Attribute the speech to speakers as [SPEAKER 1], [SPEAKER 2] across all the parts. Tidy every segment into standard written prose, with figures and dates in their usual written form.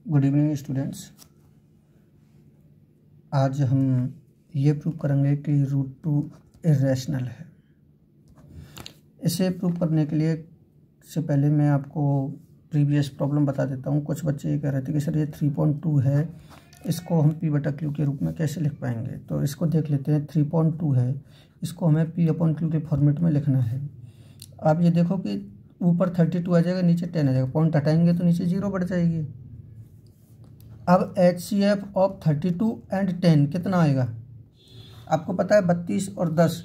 [SPEAKER 1] Good evening students. आज हम ये प्रूव करेंगे कि रूट टू इरेशनल है। इसे प्रूव करने के लिए से पहले मैं आपको प्रीवियस प्रॉब्लम बता देता हूँ। कुछ बच्चे ये कह रहे थे कि सर ये 3.2 है, इसको हम P/Q के रूप में कैसे लिख पाएंगे। तो इसको देख लेते हैं। 3.2 है, इसको हमें P/Q के फॉर्मेट में लिखना है। आप ये देखो कि ऊपर 32 आ जाएगा, नीचे 10 आ जाएगा। पॉइंट हटाएंगे तो नीचे 0 बढ़ जाएगी। अब HCF ऑफ 32 एंड 10 कितना आएगा? आपको पता है 32 और 10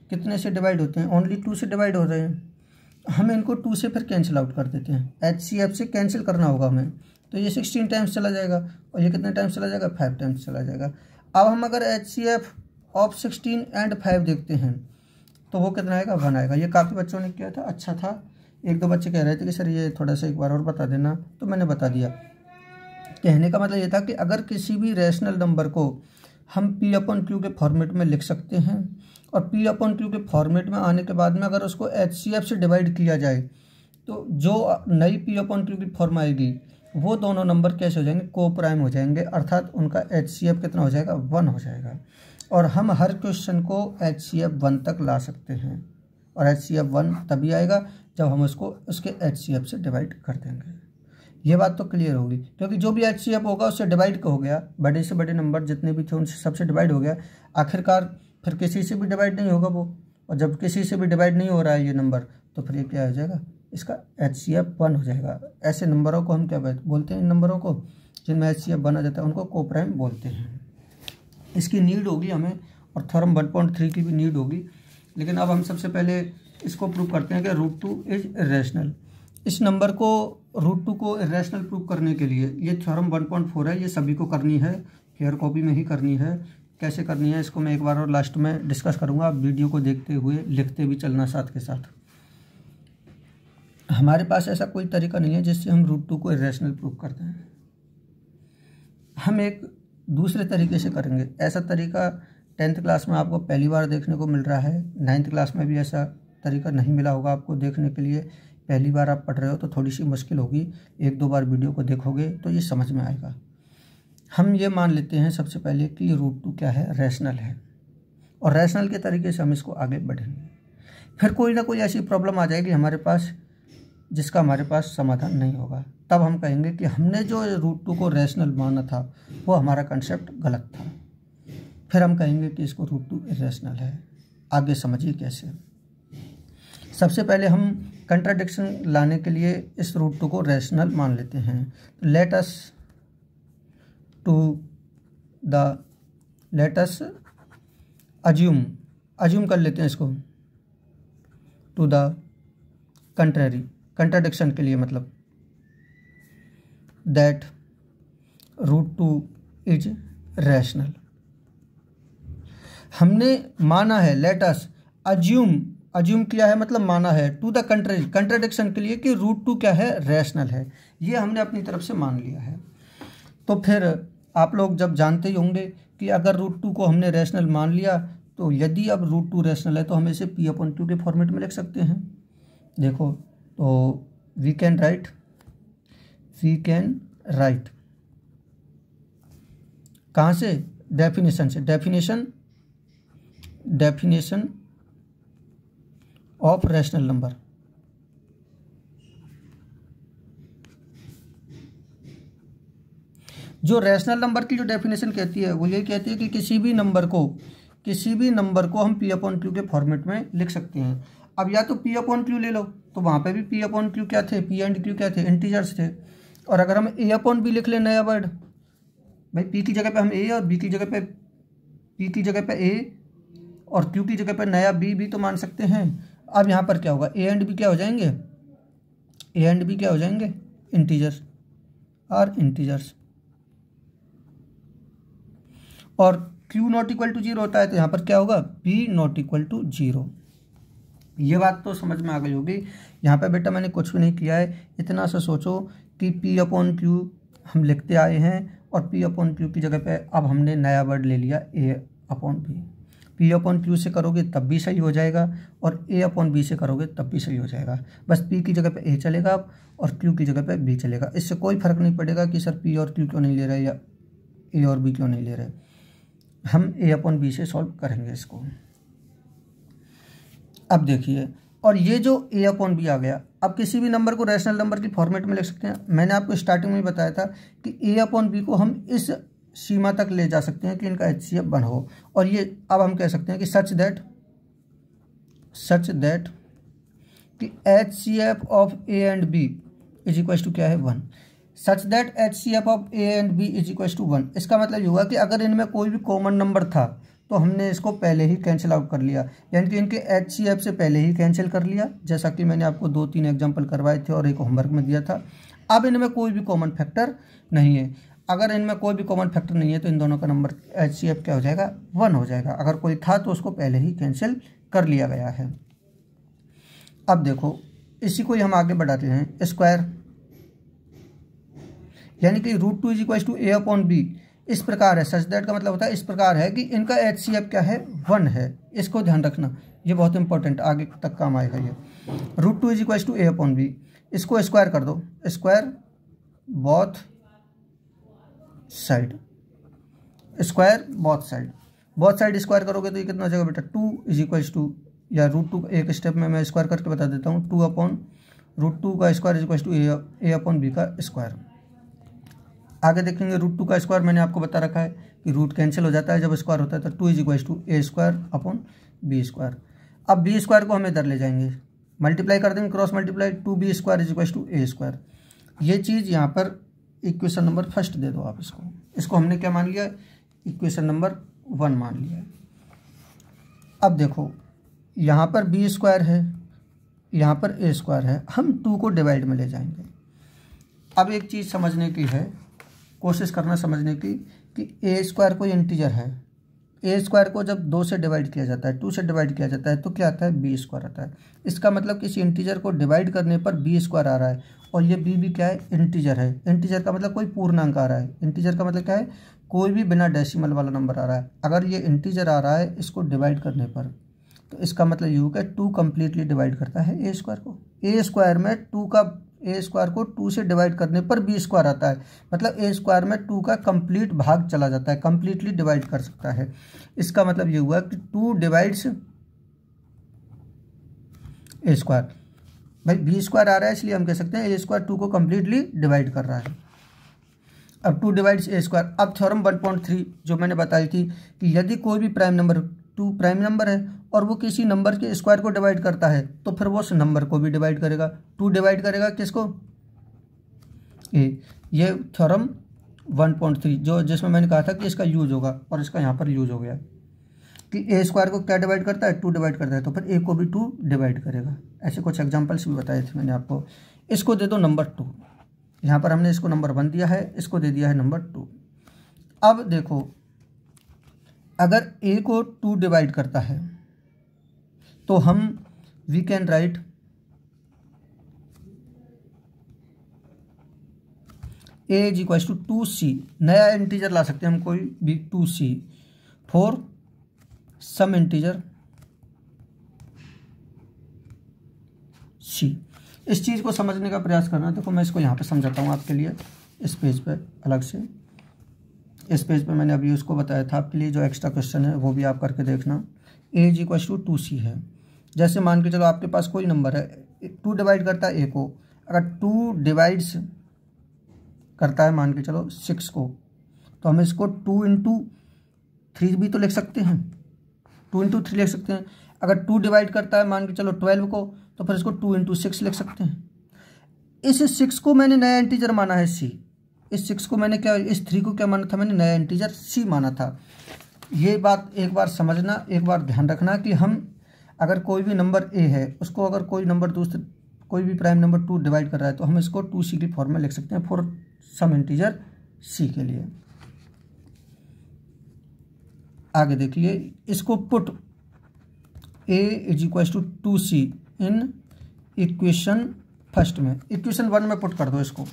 [SPEAKER 1] कितने से डिवाइड होते हैं? ओनली 2 से डिवाइड हो रहे हैं। हम इनको 2 से फिर कैंसिल आउट कर देते हैं। HCF से कैंसिल करना होगा हमें, तो ये 16 टाइम्स चला जाएगा और ये कितने टाइम्स चला जाएगा? 5 टाइम्स चला जाएगा। अब हम अगर HCF ऑफ 16 एंड 5 देखते हैं तो वो कितना आएगा? 1 आएगा। ये काफ़ी बच्चों ने किया था, अच्छा था। एक दो बच्चे कह रहे थे कि सर ये थोड़ा सा एक बार और बता देना, तो मैंने बता दिया। कहने का मतलब ये था कि अगर किसी भी रैशनल नंबर को हम P/Q के फॉर्मेट में लिख सकते हैं और P/Q के फॉर्मेट में आने के बाद में अगर उसको HCF से डिवाइड किया जाए तो जो नई P/Q की फॉर्म आएगी वो दोनों नंबर कैसे हो जाएंगे? को प्राइम हो जाएंगे, अर्थात उनका HCF कितना हो जाएगा? 1 हो जाएगा। और हम हर क्वेश्चन को HCF 1 तक ला सकते हैं और HCF 1 तभी आएगा जब हम उसको उसके HCF से डिवाइड कर देंगे। ये बात तो क्लियर होगी, क्योंकि जो भी HCF होगा उससे डिवाइड हो गया। बड़े से बड़े नंबर जितने भी थे उनसे सबसे डिवाइड हो गया। आखिरकार फिर किसी से भी डिवाइड नहीं होगा वो, और जब किसी से भी डिवाइड नहीं हो रहा है ये नंबर, तो फिर ये क्या हो जाएगा? इसका HCF 1 हो जाएगा। ऐसे नंबरों को हम क्या बोलते हैं? इन नंबरों को जिनमें HCF 1 आ जाता है उनको को प्राइम बोलते हैं। इसकी नीड होगी हमें, और थ्योरम 1.3 की भी नीड होगी। लेकिन अब हम सबसे पहले इसको प्रूव करते हैं कि रूट टू इज इरेशनल। इस नंबर को रूट टू को इरेशनल प्रूव करने के लिए ये थ्योरम 1.4 है, ये सभी को करनी है, फेयर कॉपी में ही करनी है। कैसे करनी है इसको मैं एक बार और लास्ट में डिस्कस करूँगा। आप वीडियो को देखते हुए लिखते भी चलना साथ के साथ। हमारे पास ऐसा कोई तरीका नहीं है जिससे हम रूट टू को इरेशनल प्रूव करते हैं। हम एक दूसरे तरीके से करेंगे। ऐसा तरीका 10th क्लास में आपको पहली बार देखने को मिल रहा है। 9th क्लास में भी ऐसा तरीका नहीं मिला होगा आपको देखने के लिए। पहली बार आप पढ़ रहे हो तो थोड़ी सी मुश्किल होगी। एक दो बार वीडियो को देखोगे तो ये समझ में आएगा। हम ये मान लेते हैं सबसे पहले कि रूट टू क्या है? रैशनल है, और रैशनल के तरीके से हम इसको आगे बढ़ेंगे। फिर कोई ना कोई ऐसी प्रॉब्लम आ जाएगी हमारे पास जिसका हमारे पास समाधान नहीं होगा। तब हम कहेंगे कि हमने जो रूट टू को रैशनल माना था वो हमारा कंसेप्ट गलत था। फिर हम कहेंगे कि इसको रूट टू इरेशनल है। आगे समझिए कैसे। सबसे पहले हम कंट्राडिक्शन लाने के लिए इस रूट टू को रैशनल मान लेते हैं। लेट अस अज्यूम कर लेते हैं इसको टू द कंट्ररी, कंट्राडिक्शन के लिए मतलब that root two is rational. हमने माना है, लेट अस अज्यूम किया है मतलब माना है, टू द कंट्ररी, कंट्राडिक्शन के लिए कि रूट टू क्या है? रैशनल है। ये हमने अपनी तरफ से मान लिया है। तो फिर आप लोग जब जानते ही होंगे कि अगर रूट टू को हमने रैशनल मान लिया तो यदि अब रूट टू रैशनल है तो हम इसे P/Q के फॉर्मेट में लिख सकते हैं। देखो, तो वी कैन राइट कहाँ से? डेफिनेशन से। Definition of rational number. जो रैशनल नंबर की जो डेफिनेशन कहती है वो ये कहती है कि किसी भी नंबर को हम P/Q के फॉर्मेट में लिख सकते हैं। अब या तो P/Q ले लो, तो वहाँ पे भी P/Q क्या थे? P&Q क्या थे? इंटीजर्स थे। और अगर हम A/B लिख लें नया वर्ड, भाई P की जगह पे हम A और P की जगह पे A और Q की जगह पे नया B भी तो मान सकते हैं। अब यहाँ पर क्या होगा? A एंड B क्या हो जाएंगे? इंटीजर्स। और Q नॉट इक्वल टू 0 होता है तो यहाँ पर क्या होगा? P not equal to 0। ये बात तो समझ में आ गई होगी। यहाँ पे बेटा मैंने कुछ भी नहीं किया है। इतना सा सोचो कि P/Q हम लिखते आए हैं और P/Q की जगह पे अब हमने नया वर्ड ले लिया A/B। P अपॉन Q से करोगे तब भी सही हो जाएगा और A अपॉन B से करोगे तब भी सही हो जाएगा। बस P की जगह पे A चलेगा और Q की जगह पे B चलेगा। इससे कोई फर्क नहीं पड़ेगा कि सर P और Q क्यों नहीं ले रहे या A और B क्यों नहीं ले रहे। हम A अपॉन B से सॉल्व करेंगे इसको। अब देखिए, और ये जो A अपॉन B आ गया, अब किसी भी नंबर को रैशनल नंबर की फॉर्मेट में लिख सकते हैं। मैंने आपको स्टार्टिंग में बताया था कि A अपॉन B को हम इस सीमा तक ले जा सकते हैं कि इनका HCF 1 हो, और ये अब हम कह सकते हैं कि सच दैट कि HCF of A and B is equal to क्या है 1। Such that HCF of A and B is equal to 1, इसका मतलब ये हुआ कि अगर इनमें कोई भी कॉमन नंबर था तो हमने इसको पहले ही कैंसिल आउट कर लिया, यानी कि इनके HCF से पहले ही कैंसिल कर लिया, जैसा कि मैंने आपको 2-3 एग्जांपल करवाए थे और एक होमवर्क में दिया था। अब इनमें कोई भी कॉमन फैक्टर नहीं है। अगर इनमें कोई भी कॉमन फैक्टर नहीं है तो इन दोनों का नंबर HCF क्या हो जाएगा 1 हो जाएगा। अगर कोई था तो उसको पहले ही कैंसिल कर लिया गया है। अब देखो, इसी को ही हम आगे बढ़ाते हैं। स्क्वायर यानी कि √2 is equal to A upon B इस प्रकार है। सच दैट का मतलब होता है इस प्रकार है कि इनका HCF क्या है 1 है। इसको ध्यान रखना, ये बहुत इंपॉर्टेंट, आगे तक काम आएगा ये। √2 is equal to A upon B, इसको स्क्वायर कर दो, square both side, square both side square करोगे तो ये कितना हो जाएगा बेटा 2 इज इक्वल टू, या √2 एक स्टेप में मैं स्क्वायर करके बता देता हूँ, 2 अपॉन √2 का square is equal to A upon B का स्क्वायर। आगे देखेंगे √2 का स्क्वायर मैंने आपको बता रखा है कि रूट कैंसिल हो जाता है जब स्क्वायर होता है, तो 2 is equal to A square upon B square. अब B स्क्वायर को हम इधर ले जाएंगे, मल्टीप्लाई कर देंगे, cross multiply, 2B square is equal to A square. ये चीज़ यहाँ पर इक्वेशन नंबर फर्स्ट दे दो आप इसको हमने क्या मान लिया, इक्वेशन नंबर 1 मान लिया है। अब देखो, यहाँ पर B स्क्वायर है, यहाँ पर A स्क्वायर है, हम 2 को डिवाइड में ले जाएंगे। अब एक चीज़ समझने की है, कोशिश करना समझने की, कि A स्क्वायर कोई इंटीजर है। A स्क्वायर को जब 2 से डिवाइड किया जाता है, 2 से डिवाइड किया जाता है तो क्या आता है B स्क्वायर आता है। इसका मतलब किसी इंटीजर को डिवाइड करने पर B स्क्वायर आ रहा है, और ये B भी क्या है इंटीजर है। इंटीजर का मतलब कोई पूर्णांक आ रहा है, इंटीजर का मतलब क्या है कोई भी बिना डेसिमल वाला नंबर आ रहा है। अगर ये इंटीजर आ रहा है इसको डिवाइड करने पर, तो इसका मतलब ये होगा 2 कम्प्लीटली डिवाइड करता है A स्क्वायर को। A स्क्वायर में 2 का A स्क्वायर को 2 से डिवाइड करने पर B स्क्वायर आता है, मतलब A स्क्वायर में 2 का कंप्लीट भाग चला जाता है, कंप्लीटली डिवाइड कर सकता है। इसका मतलब ये हुआ कि 2 डिवाइड्स A स्क्वायर। भाई B स्क्वायर आ रहा है इसलिए हम कह सकते हैं A स्क्वायर 2 को कंप्लीटली डिवाइड कर रहा है। अब 2 डिवाइड्स A स्क्वायर। अब थ्योरम 1.3 जो मैंने बताई थी कि यदि कोई भी प्राइम नंबर 2 प्राइम नंबर है और वो किसी नंबर के स्क्वायर को डिवाइड करता है तो फिर वो उस नंबर को भी डिवाइड करेगा। 2 डिवाइड करेगा किसको, A। ये थ्योरम 1.3 जो जिसमें मैंने कहा था कि इसका यूज होगा, और इसका यहाँ पर यूज हो गया कि A स्क्वायर को क्या डिवाइड करता है 2 डिवाइड करता है, तो फिर A को भी 2 डिवाइड करेगा। ऐसे कुछ एग्जाम्पल्स भी बताए थे मैंने आपको। इसको दे दो नंबर 2, यहाँ पर हमने इसको नंबर 1 दिया है, इसको दे दिया है नंबर 2। अब देखो, अगर A को 2 डिवाइड करता है तो हम we can write A is equal to 2C, नया इंटीजर ला सकते हैं हम कोई भी 2C for some integer C। इस चीज़ को समझने का प्रयास करना। देखो मैं इसको यहाँ पे समझाता हूँ आपके लिए, इस पेज पे अलग से। इस पेज पे मैंने अभी उसको बताया था आपके लिए, जो एक्स्ट्रा क्वेश्चन है वो भी आप करके देखना। A is equal to 2C है। जैसे मान के चलो आपके पास कोई नंबर है, 2 डिवाइड करता है A को, अगर 2 डिवाइड्स करता है मान के चलो 6 को, तो हम इसको 2 इंटू 3 भी तो लिख सकते हैं, 2 इंटू 3 लिख सकते हैं। अगर 2 डिवाइड करता है मान के चलो 12 को, तो फिर इसको 2 इंटू 6 लिख सकते हैं। इस 6 को मैंने नया इंटीजर माना है C। इस 6 को मैंने क्या, इस 3 को क्या माना था मैंने, नया इंटीजर C माना था। ये बात एक बार समझना, एक बार ध्यान रखना कि हम अगर कोई भी नंबर A है उसको अगर कोई नंबर दूसरे कोई भी प्राइम नंबर 2 डिवाइड कर रहा है तो हम इसको 2C की फॉर्म में लिख सकते हैं फॉर सम इंटीजर C के लिए। आगे देखिए, इसको put A is equal to 2C in equation first में, इक्वेशन 1 में पुट कर दो इसको।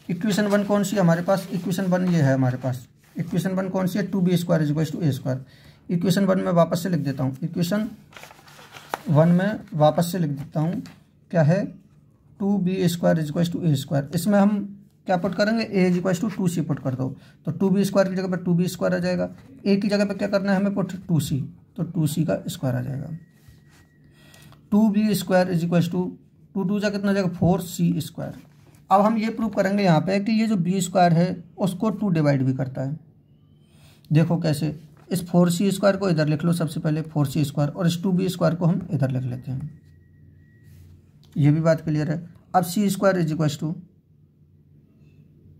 [SPEAKER 1] इक्वेशन 1 कौन सी है हमारे पास, इक्वेशन 1 ये है हमारे पास। इक्वेशन 1 कौन सी है, 2B square is equal to A square. Equation 1 में वापस से लिख देता हूँ, इक्वेशन 1 में वापस से लिख देता हूँ, क्या है 2b² = a²। इसमें हम क्या पुट करेंगे, a = 2c पुट कर दो, तो 2b² की जगह पर 2b² आ जाएगा, a की जगह पर क्या करना है हमें पुट 2c, तो 2c का स्क्वायर आ जाएगा। 2b² = 2 2 जा कितना जाएगा 4c²। अब हम ये प्रूव करेंगे यहाँ पे कि ये जो b² है उसको 2 डिवाइड भी करता है। देखो कैसे, इस 4c² को इधर लिख लो सबसे पहले 4c², और इस 2b² को हम इधर लिख लेते हैं। ये भी बात क्लियर है। अब c² =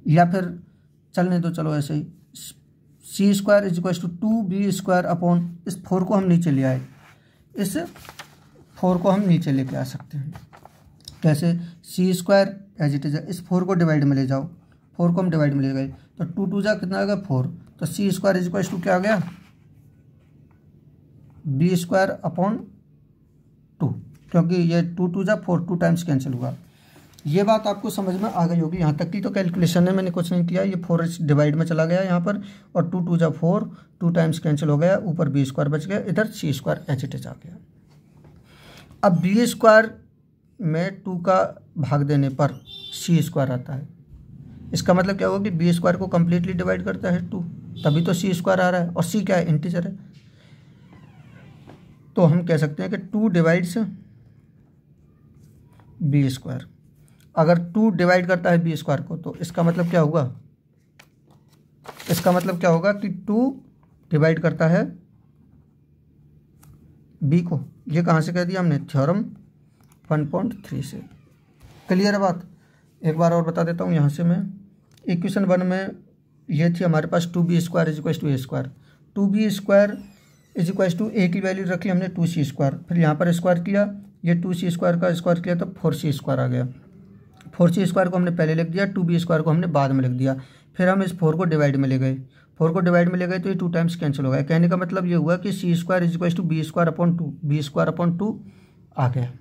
[SPEAKER 1] या फिर चलने दो, चलो ऐसे ही, c² = 2b² अपॉन इस 4 को हम नीचे ले आए, इस 4 को हम नीचे लेके आ सकते हैं। कैसे, c² एज इट इज है, इस 4 को डिवाइड में ले जाओ, 4 को हम डिवाइड में ले गए, तो 2 2 जा कितना आ गया 4, तो c² = क्या आ गया b² अपॉन 2, क्योंकि ये 2 2 जा 4, 2 टाइम्स कैंसिल हुआ। ये बात आपको समझ में आ गई होगी। यहाँ तक की तो कैलकुलेशन है, मैंने कुछ नहीं किया, ये 4 डिवाइड में चला गया यहाँ पर, और 2 2 जा 4, 2 टाइम्स कैंसिल हो गया, ऊपर b² बच गया, इधर c² एज इट इज आ गया। अब b² में 2 का भाग देने पर c² आता है, इसका मतलब क्या होगा कि b² को कम्प्लीटली डिवाइड करता है 2, तभी तो c² आ रहा है, और c क्या है इंटीजर है, तो हम कह सकते हैं कि 2 डिवाइड्स b²। अगर 2 डिवाइड करता है b² को, तो इसका मतलब क्या होगा, इसका मतलब क्या होगा कि 2 डिवाइड करता है b को। ये कहाँ से कह दिया हमने, थ्योरम 1.3 से। क्लियर है बात। एक बार और बता देता हूँ यहाँ से मैं, इक्वेशन 1 में ये थी हमारे पास 2b² = a², 2b² a की वैल्यू रखी हमने 2c², फिर यहाँ पर स्क्वायर किया, ये 2c² का स्क्वायर किया तो 4c² आ गया, 4c² को हमने पहले लिख दिया, 2b² को हमने बाद में लिख दिया, फिर हम इस 4 को डिवाइड में ले गए, 4 को डिवाइड में ले गए तो ये 2 टाइम्स कैंसिल हो गया। कहने का मतलब ये हुआ कि c² = b² अपॉन 2 आ गया।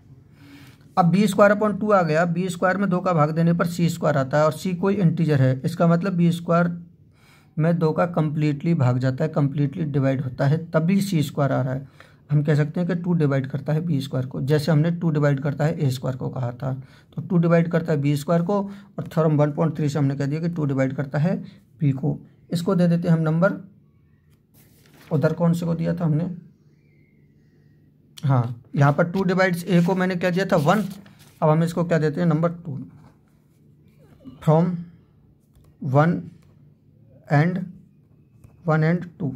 [SPEAKER 1] अब b² अपॉन 2 आ गया, b² में 2 का भाग देने पर c² आता है, और c कोई इंटीजर है, इसका मतलब b² में 2 का कम्प्लीटली भाग जाता है, कम्प्लीटली डिवाइड होता है, तभी c² आ रहा है। हम कह सकते हैं कि 2 डिवाइड करता है b² को, जैसे हमने 2 डिवाइड करता है a² को कहा था, तो 2 डिवाइड करता है b² को, और थ्योरम 1.3 से हमने कह दिया कि 2 डिवाइड करता है b को। इसको दे देते हैं हम नंबर, उधर कौन से को दिया था हमने, हाँ यहाँ पर 2 डिवाइड्स a को मैंने क्या दिया था 1, अब हम इसको क्या देते हैं नंबर 2, फ्रॉम 1 एंड 2,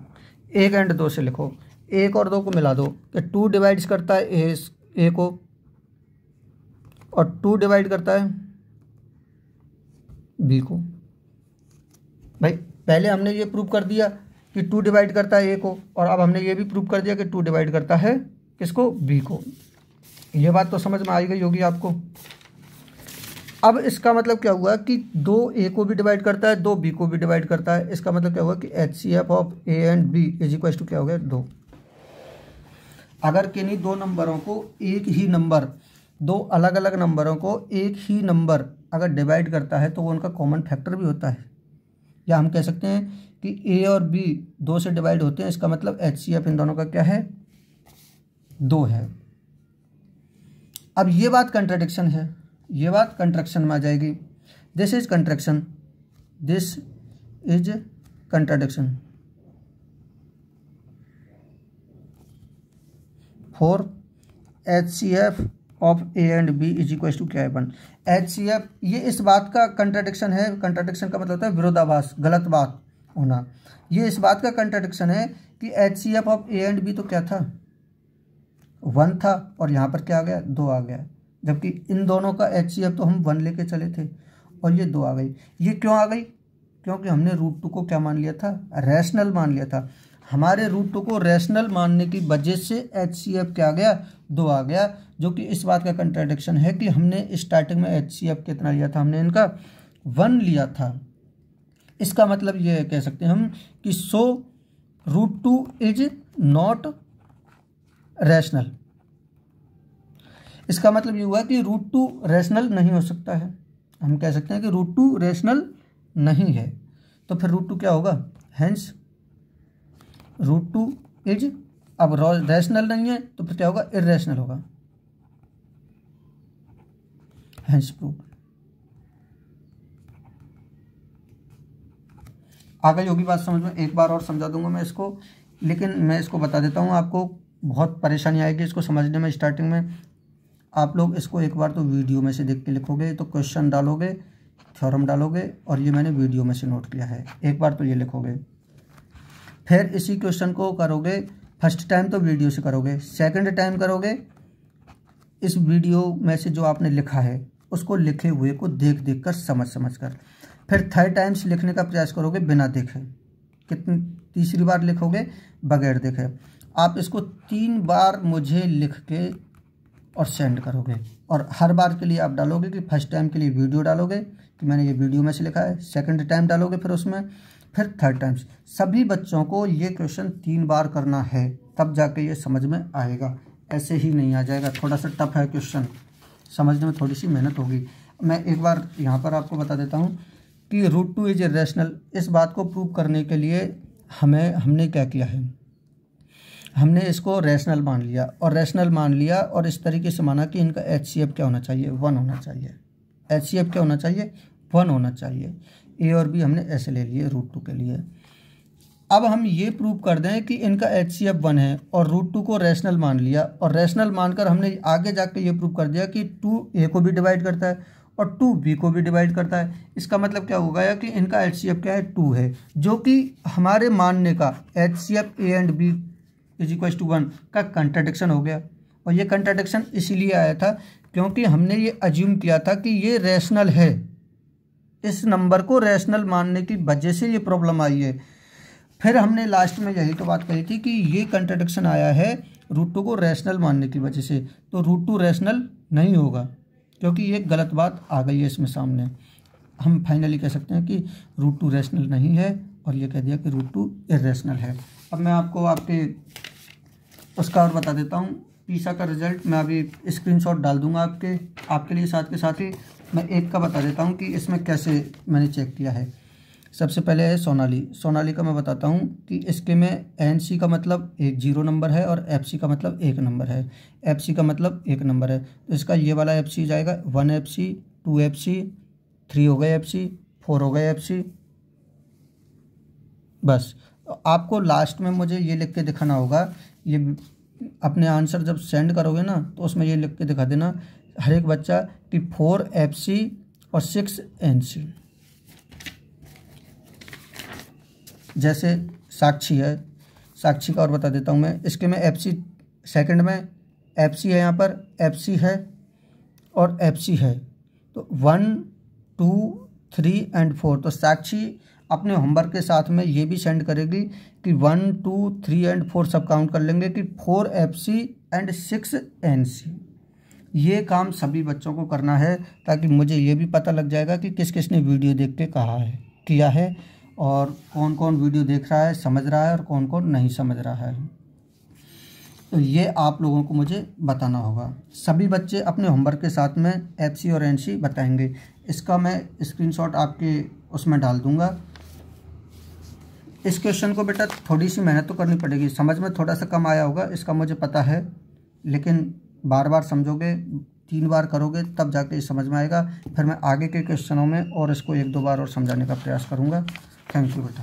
[SPEAKER 1] 1 एंड 2 से लिखो, 1 और 2 को मिला दो, कि 2 डिवाइड्स करता है a को, और 2 डिवाइड करता है b को। भाई पहले हमने ये प्रूव कर दिया कि 2 डिवाइड करता है a को, और अब हमने ये भी प्रूव कर दिया कि 2 डिवाइड करता है किसको, b को। ये बात तो समझ में आई गई होगी आपको। अब इसका मतलब क्या हुआ कि 2 a को भी डिवाइड करता है, 2 b को भी डिवाइड करता है, इसका मतलब क्या हुआ कि HCF of a and b = क्या हो गया 2। अगर किन्हीं 2 नंबरों को एक ही नंबर, 2 अलग अलग नंबरों को एक ही नंबर अगर डिवाइड करता है तो वो उनका कॉमन फैक्टर भी होता है, या हम कह सकते हैं कि a और b 2 से डिवाइड होते हैं, इसका मतलब HCF इन दोनों का क्या है 2 है। अब ये बात कंट्राडिक्शन है, ये बात कंट्रैक्शन में आ जाएगी। This is contraction, this is contradiction for HCF of a and b = क्या है 1। HCF ये इस बात का कंट्राडिक्शन है, कंट्राडिक्शन का मतलब होता है विरोधाभास, गलत बात होना। ये इस बात का कंट्राडिक्शन है कि HCF of a and b तो क्या था 1 था, और यहाँ पर क्या आ गया 2 आ गया, जबकि इन दोनों का HCF तो हम 1 लेके चले थे, और ये 2 आ गई। ये क्यों आ गई, क्योंकि हमने √2 को क्या मान लिया था, रैशनल मान लिया था। हमारे √2 को रैशनल मानने की वजह से HCF क्या आ गया 2 आ गया, जो कि इस बात का कंट्राडिक्शन है कि हमने स्टार्टिंग में HCF कितना लिया था, हमने इनका 1 लिया था। इसका मतलब ये कह सकते हैं हम कि सो √2 इज नॉट रैशनल। इसका मतलब ये हुआ कि √2 रैशनल नहीं हो सकता है, हम कह सकते हैं कि √2 रैशनल नहीं है, तो फिर √2 क्या होगा, हेंस √2 इज, अब रैशनल नहीं है तो फिर क्या होगा, इर्रेशनल होगा। Hence prove. आ गई होगी बात समझ में, एक बार और समझा दूंगा मैं इसको, लेकिन मैं इसको बता देता हूँ, आपको बहुत परेशानी आएगी इसको समझने में। स्टार्टिंग में आप लोग इसको एक बार तो वीडियो में से देख के लिखोगे, तो क्वेश्चन डालोगे, थ्योरम डालोगे, और ये मैंने वीडियो में से नोट किया है, एक बार तो ये लिखोगे। फिर इसी क्वेश्चन को करोगे, फर्स्ट टाइम तो वीडियो से करोगे, सेकंड टाइम करोगे इस वीडियो में से जो आपने लिखा है उसको लिखे हुए को देख देख कर, समझ कर। फिर थर्ड टाइम से लिखने का प्रयास करोगे बिना देखे, कितनी तीसरी बार लिखोगे बगैर देखे। आप इसको 3 बार मुझे लिख के और सेंड करोगे, और हर बार के लिए आप डालोगे कि फर्स्ट टाइम के लिए वीडियो डालोगे कि मैंने ये वीडियो में से लिखा है, सेकंड टाइम डालोगे फिर उसमें, फिर थर्ड टाइम। सभी बच्चों को ये क्वेश्चन 3 बार करना है, तब जाके ये समझ में आएगा, ऐसे ही नहीं आ जाएगा। थोड़ा सा टफ है क्वेश्चन, समझने में थोड़ी सी मेहनत होगी। मैं एक बार यहाँ पर आपको बता देता हूँ कि √2 इज इर्रेशनल। इस बात को प्रूव करने के लिए हमने क्या किया है, हमने इसको रैशनल मान लिया, और रैशनल मान लिया और इस तरीके से माना कि इनका HCF क्या होना चाहिए, 1 होना चाहिए। HCF क्या होना चाहिए, 1 होना चाहिए। ए और बी हमने ऐसे ले लिए √2 के लिए। अब हम ये प्रूव कर दें कि इनका HCF 1 है और √2 को रैशनल मान लिया, और रैशनल मानकर हमने आगे जाके ये प्रूव कर दिया कि 2A को भी डिवाइड करता है और 2B को भी डिवाइड करता है। इसका मतलब क्या हो गया कि इनका HCF क्या है, 2 है, जो कि हमारे मानने का HCF A and B is equal to 1 का कंट्राडिक्शन हो गया। और ये कंट्राडिक्शन इसीलिए आया था क्योंकि हमने ये अज्यूम किया था कि ये रैशनल है, इस नंबर को रैशनल मानने की वजह से ये प्रॉब्लम आई है। फिर हमने लास्ट में यही तो बात कही थी कि ये कंट्राडिक्शन आया है √2 को रैशनल मानने की वजह से, तो √2 रैशनल नहीं होगा, क्योंकि ये गलत बात आ गई है इसमें सामने। हम फाइनली कह सकते हैं कि √2 रैशनल नहीं है, और ये कह दिया कि √2 इर्रेशनल है। अब मैं आपको आपके उसका और बता देता हूँ, पीसा का रिजल्ट मैं अभी स्क्रीनशॉट डाल दूंगा आपके लिए, साथ के साथ ही मैं एक का बता देता हूँ कि इसमें कैसे मैंने चेक किया है। सबसे पहले है सोनाली का मैं बताता हूँ कि इसके में NC का मतलब एक 0 नंबर है और FC का मतलब 1 नंबर है। FC का मतलब 1 नंबर है, तो इसका ये वाला FC जाएगा 1 FC, 2 FC, 3 हो गए FC, 4 हो गए FC। बस आपको लास्ट में मुझे ये लिख के दिखाना होगा, ये अपने आंसर जब सेंड करोगे ना तो उसमें ये लिख के दिखा देना हर एक बच्चा कि 4 FC और 6 NC। जैसे साक्षी है, साक्षी का और बता देता हूँ मैं, इसके में FC सेकंड में FC है, यहाँ पर FC है और FC है, तो 1 2 3 एंड 4। तो साक्षी अपने होमवर्क के साथ में ये भी सेंड करेगी कि 1 2 3 एंड 4 सब काउंट कर लेंगे कि 4 FC एंड 6 NC। ये काम सभी बच्चों को करना है ताकि मुझे ये भी पता लग जाएगा कि किस किस ने वीडियो देख के किया है, और कौन कौन वीडियो देख रहा है, समझ रहा है, और कौन कौन नहीं समझ रहा है। तो ये आप लोगों को मुझे बताना होगा। सभी बच्चे अपने होमवर्क के साथ में FC और NC बताएंगे। इसका मैं स्क्रीनशॉट आपके उसमें डाल दूंगा। इस क्वेश्चन को बेटा थोड़ी सी मेहनत तो करनी पड़ेगी, समझ में थोड़ा सा कम आया होगा इसका मुझे पता है, लेकिन बार बार समझोगे, 3 बार करोगे तब जाके समझ में आएगा। फिर मैं आगे के क्वेश्चनों में और इसको 1-2 बार और समझाने का प्रयास करूँगा। थैंक यू बेटा।